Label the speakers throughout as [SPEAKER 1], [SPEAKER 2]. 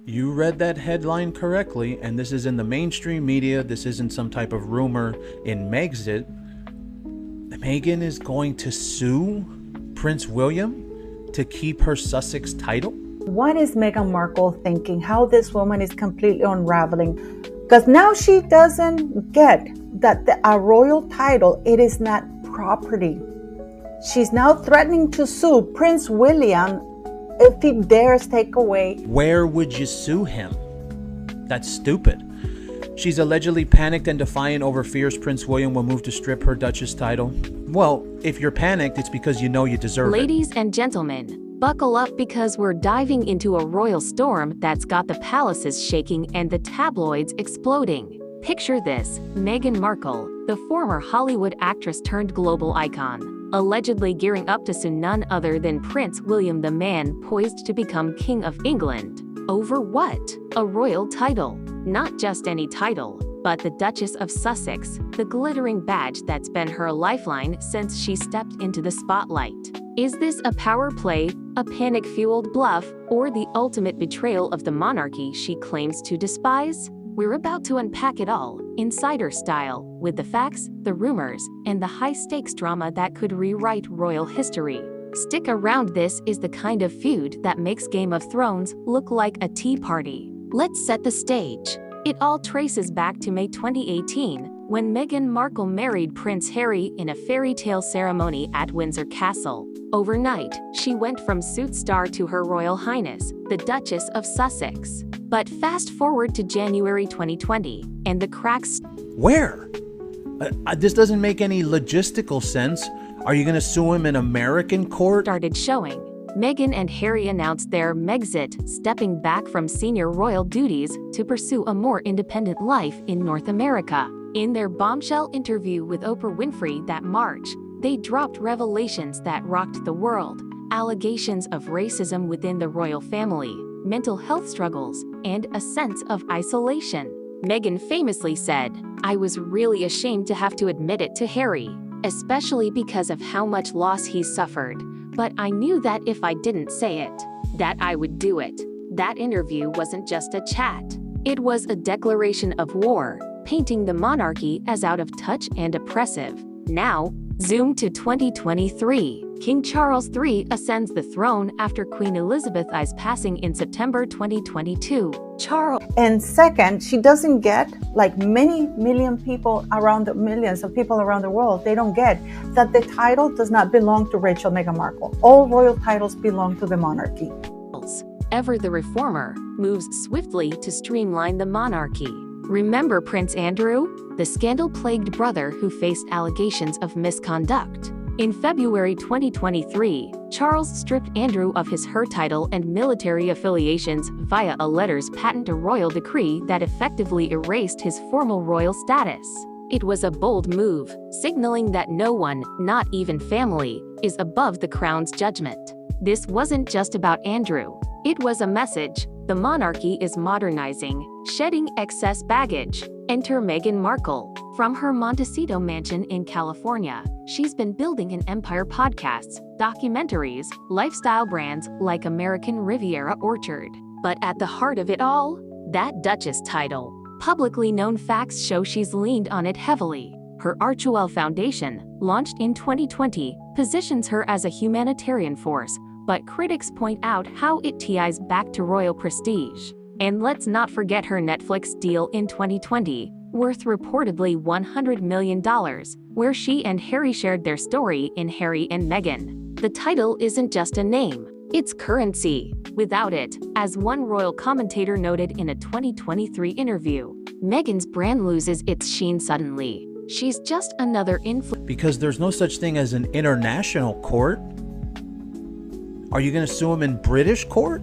[SPEAKER 1] You read that headline correctly, and this is in the mainstream media. This isn't some type of rumor in Megxit. Meghan is going to sue Prince William to keep her Sussex title?
[SPEAKER 2] What is Meghan Markle thinking? How this woman is completely unraveling? Because now she doesn't get that a royal title, it is not property. She's now threatening to sue Prince William if he dares take away.
[SPEAKER 1] Where would you sue him? That's stupid. She's allegedly panicked and defiant over fears Prince William will move to strip her Duchess title. Well, if you're panicked, it's because you know you deserve it.
[SPEAKER 3] Ladies and gentlemen, buckle up because we're diving into a royal storm that's got the palaces shaking and the tabloids exploding. Picture this: Meghan Markle, the former Hollywood actress turned global icon, allegedly gearing up to sue none other than Prince William, the man poised to become King of England. Over what? A royal title. Not just any title, but the Duchess of Sussex, the glittering badge that's been her lifeline since she stepped into the spotlight. Is this a power play, a panic-fueled bluff, or the ultimate betrayal of the monarchy she claims to despise? We're about to unpack it all, insider style, with the facts, the rumors, and the high-stakes drama that could rewrite royal history. Stick around. This is the kind of feud that makes Game of Thrones look like a tea party. Let's set the stage. It all traces back to May 2018, when Meghan Markle married Prince Harry in a fairy tale ceremony at Windsor Castle. Overnight, she went from suit star to Her Royal Highness, the Duchess of Sussex. But fast forward to January 2020, and the cracks.
[SPEAKER 1] Where? This doesn't make any logistical sense. Are you going to sue him in American court?
[SPEAKER 3] Started showing. Meghan and Harry announced their Megxit, stepping back from senior royal duties to pursue a more independent life in North America. In their bombshell interview with Oprah Winfrey that March, they dropped revelations that rocked the world: allegations of racism within the royal family, mental health struggles, and a sense of isolation. Meghan famously said, "I was really ashamed to have to admit it to Harry, especially because of how much loss he's suffered. But I knew that if I didn't say it, that I would do it." That interview wasn't just a chat. It was a declaration of war, painting the monarchy as out of touch and oppressive. Now, zoom to 2023. King Charles III ascends the throne after Queen Elizabeth I's passing in September 2022.
[SPEAKER 2] And second, she doesn't get, like many millions of people around the world, they don't get that the title does not belong to Rachel Meghan Markle. All royal titles belong to the monarchy.
[SPEAKER 3] Ever the reformer, moves swiftly to streamline the monarchy. Remember Prince Andrew, the scandal-plagued brother who faced allegations of misconduct? In February 2023, Charles stripped Andrew of his her title and military affiliations via a letters patent, a royal decree that effectively erased his formal royal status. It was a bold move, signaling that no one, not even family, is above the crown's judgment. This wasn't just about Andrew. It was a message: the monarchy is modernizing, shedding excess baggage. Enter Meghan Markle. From her Montecito mansion in California, she's been building an empire: podcasts, documentaries, lifestyle brands like American Riviera Orchard. But at the heart of it all, that Duchess title. Publicly known facts show she's leaned on it heavily. Her Archewell Foundation, launched in 2020, positions her as a humanitarian force, but critics point out how it ties back to royal prestige. And let's not forget her Netflix deal in 2020, worth reportedly $100 million, where she and Harry shared their story in Harry and Meghan. The title isn't just a name, it's currency. Without it, as one royal commentator noted in a 2023 interview, Meghan's brand loses its sheen suddenly. She's just another influencer.
[SPEAKER 1] Because there's no such thing as an international court. Are you going to sue him in British court?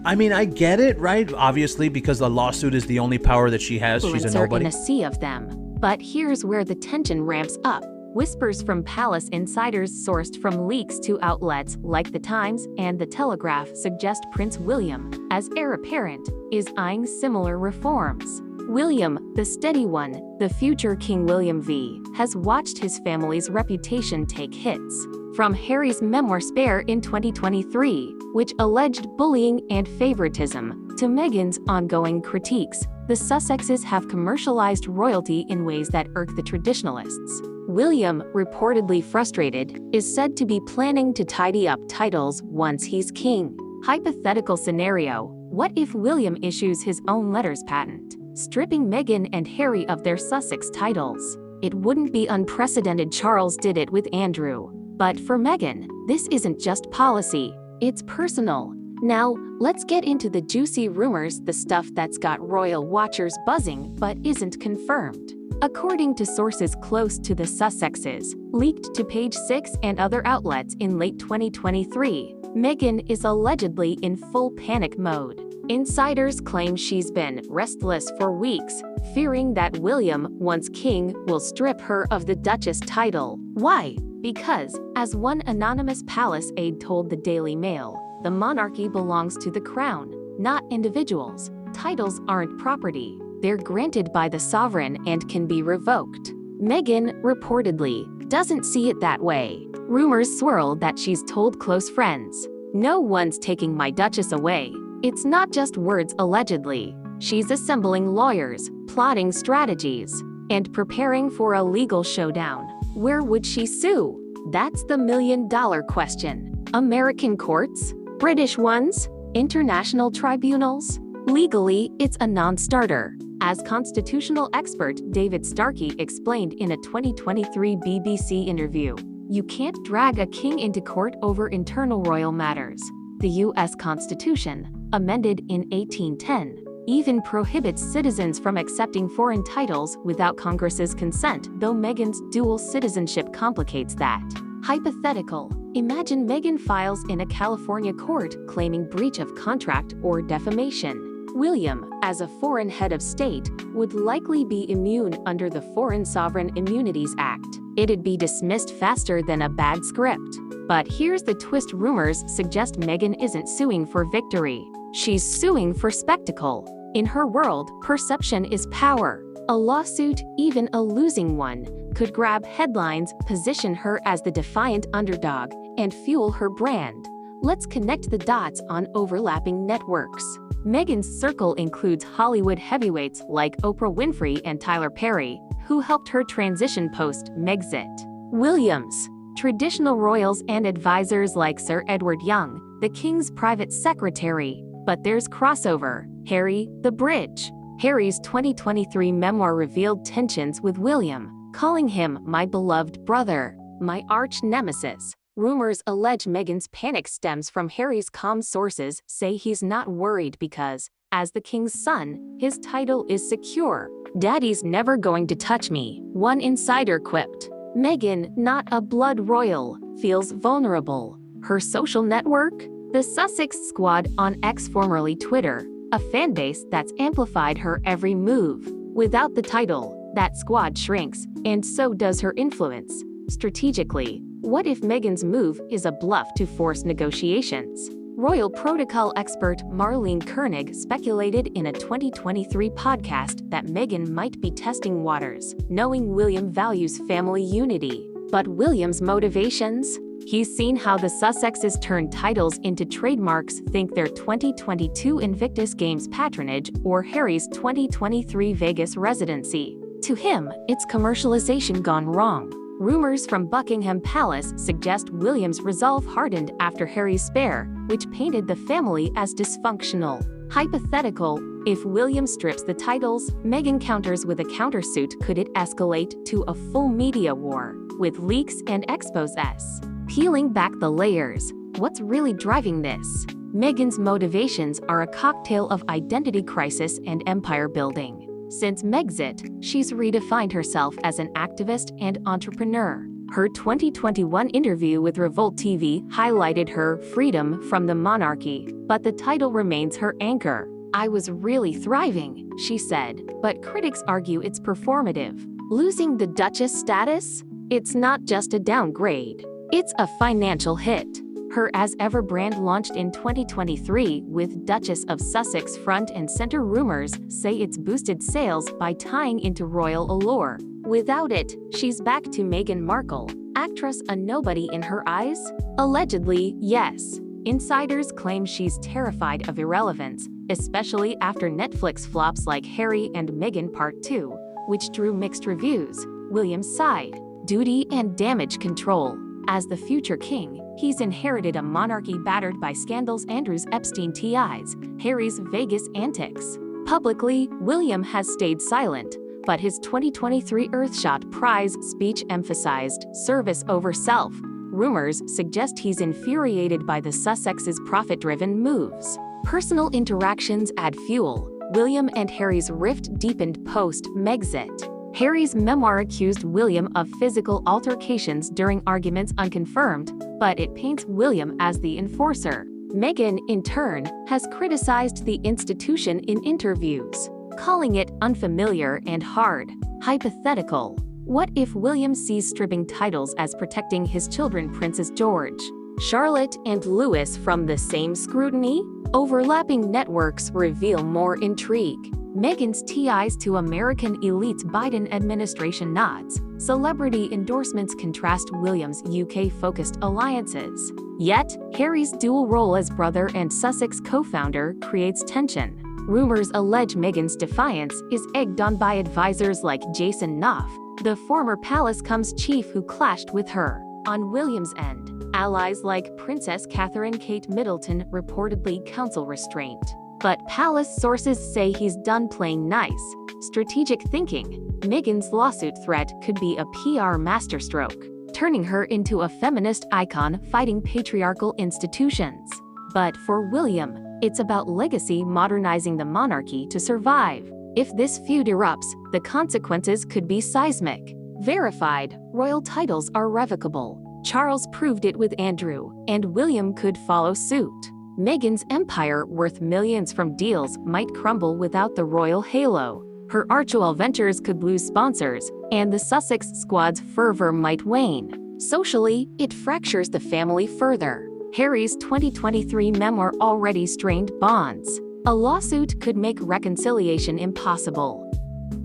[SPEAKER 1] I mean, I get it, right? Obviously, because the lawsuit is the only power that she has. She's a nobody.
[SPEAKER 3] In a sea of them. But here's where the tension ramps up. Whispers from palace insiders sourced from leaks to outlets like The Times and The Telegraph suggest Prince William, as heir apparent, is eyeing similar reforms. William, the steady one, the future King William V, has watched his family's reputation take hits. from Harry's memoir Spare in 2023, which alleged bullying and favoritism, to Meghan's ongoing critiques. The Sussexes have commercialized royalty in ways that irk the traditionalists. William, reportedly frustrated, is said to be planning to tidy up titles once he's king. Hypothetical scenario: what if William issues his own letters patent, stripping Meghan and Harry of their Sussex titles? It wouldn't be unprecedented. Charles did it with Andrew. But for Meghan, this isn't just policy, it's personal. Now, let's get into the juicy rumors, the stuff that's got royal watchers buzzing but isn't confirmed. According to sources close to the Sussexes, leaked to Page 6 and other outlets in late 2023, Meghan is allegedly in full panic mode. Insiders claim she's been restless for weeks, fearing that William, once king, will strip her of the Duchess title. Why? Because, as one anonymous palace aide told the Daily Mail, the monarchy belongs to the crown, not individuals. Titles aren't property. They're granted by the sovereign and can be revoked. Meghan, reportedly, doesn't see it that way. Rumors swirl that she's told close friends, "No one's taking my Duchess away." It's not just words, allegedly. She's assembling lawyers, plotting strategies, and preparing for a legal showdown. Where would she sue? That's the million-dollar question. American courts? British ones? International tribunals? Legally, it's a non-starter. As constitutional expert David Starkey explained in a 2023 BBC interview, you can't drag a king into court over internal royal matters. The U.S. Constitution, amended in 1810, even prohibits citizens from accepting foreign titles without Congress's consent, though Meghan's dual citizenship complicates that. Hypothetical: imagine Meghan files in a California court claiming breach of contract or defamation. William, as a foreign head of state, would likely be immune under the Foreign Sovereign Immunities Act. It'd be dismissed faster than a bad script. But here's the twist: rumors suggest Meghan isn't suing for victory. She's suing for spectacle. In her world, perception is power. A lawsuit, even a losing one, could grab headlines, position her as the defiant underdog, and fuel her brand. Let's connect the dots on overlapping networks. Meghan's circle includes Hollywood heavyweights like Oprah Winfrey and Tyler Perry, who helped her transition post-Megxit. Williams, traditional royals and advisors like Sir Edward Young, the king's private secretary. But there's crossover. Harry, the bridge. Harry's 2023 memoir revealed tensions with William, calling him "my beloved brother, my arch nemesis." Rumors allege Meghan's panic stems from Harry's calm. Sources say he's not worried because, as the king's son, his title is secure. "Daddy's never going to touch me," one insider quipped. Meghan, not a blood royal, feels vulnerable. Her social network? The Sussex Squad on X, formerly Twitter, a fanbase that's amplified her every move. Without the title, that squad shrinks, and so does her influence. Strategically, what if Meghan's move is a bluff to force negotiations? Royal protocol expert Marlene Koenig speculated in a 2023 podcast that Meghan might be testing waters, knowing William values family unity. But William's motivations? He's seen how the Sussexes turn titles into trademarks, think their 2022 Invictus Games patronage or Harry's 2023 Vegas residency. To him, it's commercialization gone wrong. Rumors from Buckingham Palace suggest William's resolve hardened after Harry's Spare, which painted the family as dysfunctional. Hypothetical: if William strips the titles, Meghan counters with a countersuit. Could it escalate to a full media war, with leaks and exposés? Peeling back the layers, what's really driving this? Meghan's motivations are a cocktail of identity crisis and empire building. Since Megxit, she's redefined herself as an activist and entrepreneur. Her 2021 interview with Revolt TV highlighted her freedom from the monarchy, but the title remains her anchor. "I was really thriving," she said, but critics argue it's performative. Losing the Duchess status? It's not just a downgrade. It's a financial hit. Her As Ever brand launched in 2023 with Duchess of Sussex front and center. Rumors say it's boosted sales by tying into royal allure. Without it, she's back to Meghan Markle, actress a nobody in her eyes? Allegedly, yes. Insiders claim she's terrified of irrelevance, especially after Netflix flops like Harry and Meghan Part 2, which drew mixed reviews. William's side, duty and damage control. As the future king, he's inherited a monarchy battered by scandals, Andrew's Epstein TIs, Harry's Vegas antics. Publicly, William has stayed silent, but his 2023 Earthshot Prize speech emphasized service over self. Rumors suggest he's infuriated by the Sussexes' profit-driven moves. Personal interactions add fuel. William and Harry's rift deepened post-Megxit. Harry's memoir accused William of physical altercations during arguments, unconfirmed, but it paints William as the enforcer. Meghan, in turn, has criticized the institution in interviews, calling it unfamiliar and hard. Hypothetical. What if William sees stripping titles as protecting his children, Princes George, Charlotte, and Louis, from the same scrutiny? Overlapping networks reveal more intrigue. Meghan's TIs to American elites, Biden administration nods. Celebrity endorsements contrast William's UK-focused alliances. Yet, Harry's dual role as brother and Sussex co-founder creates tension. Rumors allege Meghan's defiance is egged on by advisors like Jason Knopf, the former Palace chief who clashed with her. On William's end, allies like Princess Catherine Kate Middleton reportedly counsel restraint. But Palace sources say he's done playing nice. Strategic thinking. Meghan's lawsuit threat could be a PR masterstroke, turning her into a feminist icon fighting patriarchal institutions. But for William, it's about legacy, modernizing the monarchy to survive. If this feud erupts, the consequences could be seismic. Verified, royal titles are revocable. Charles proved it with Andrew, and William could follow suit. Meghan's empire, worth millions from deals, might crumble without the royal halo. Her Archewell ventures could lose sponsors, and the Sussex squad's fervor might wane. Socially, it fractures the family further. Harry's 2023 memoir already strained bonds. A lawsuit could make reconciliation impossible.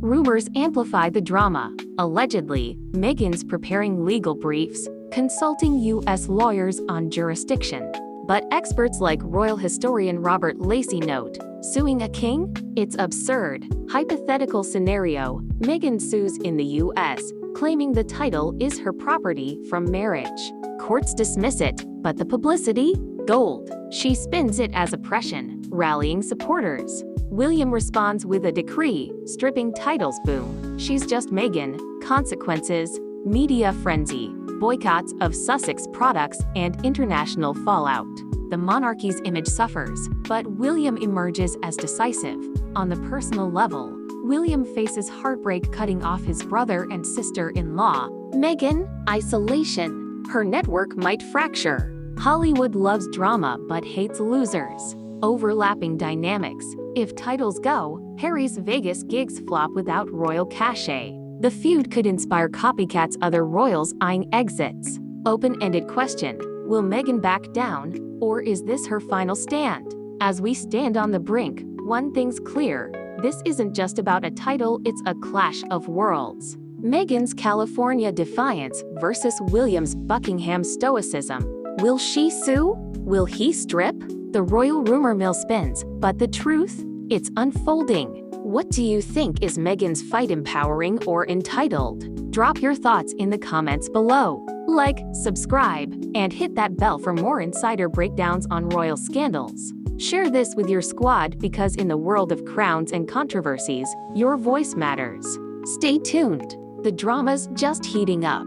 [SPEAKER 3] Rumors amplify the drama. Allegedly, Meghan's preparing legal briefs, consulting U.S. lawyers on jurisdiction. But experts like royal historian Robert Lacey note, suing a king? It's absurd. Hypothetical scenario, Meghan sues in the U.S., claiming the title is her property from marriage. Courts dismiss it, but the publicity? Gold. She spins it as oppression, rallying supporters. William responds with a decree, stripping titles, boom. She's just Meghan. Consequences, media frenzy, boycotts of Sussex products, and international fallout. The monarchy's image suffers, but William emerges as decisive. On the personal level, William faces heartbreak, cutting off his brother and sister-in-law. Meghan, isolation. Her network might fracture. Hollywood loves drama but hates losers. Overlapping dynamics. If titles go, Harry's Vegas gigs flop without royal cachet. The feud could inspire copycats, other royals eyeing exits. Open-ended question. Will Meghan back down, or is this her final stand? As we stand on the brink, one thing's clear. This isn't just about a title, it's a clash of worlds. Meghan's California defiance versus William's Buckingham stoicism. Will she sue? Will he strip? The royal rumor mill spins, but the truth? It's unfolding. What do you think? Is Meghan's fight empowering or entitled? Drop your thoughts in the comments below. Like, subscribe, and hit that bell for more insider breakdowns on royal scandals. Share this with your squad, because in the world of crowns and controversies, your voice matters. Stay tuned. The drama's just heating up.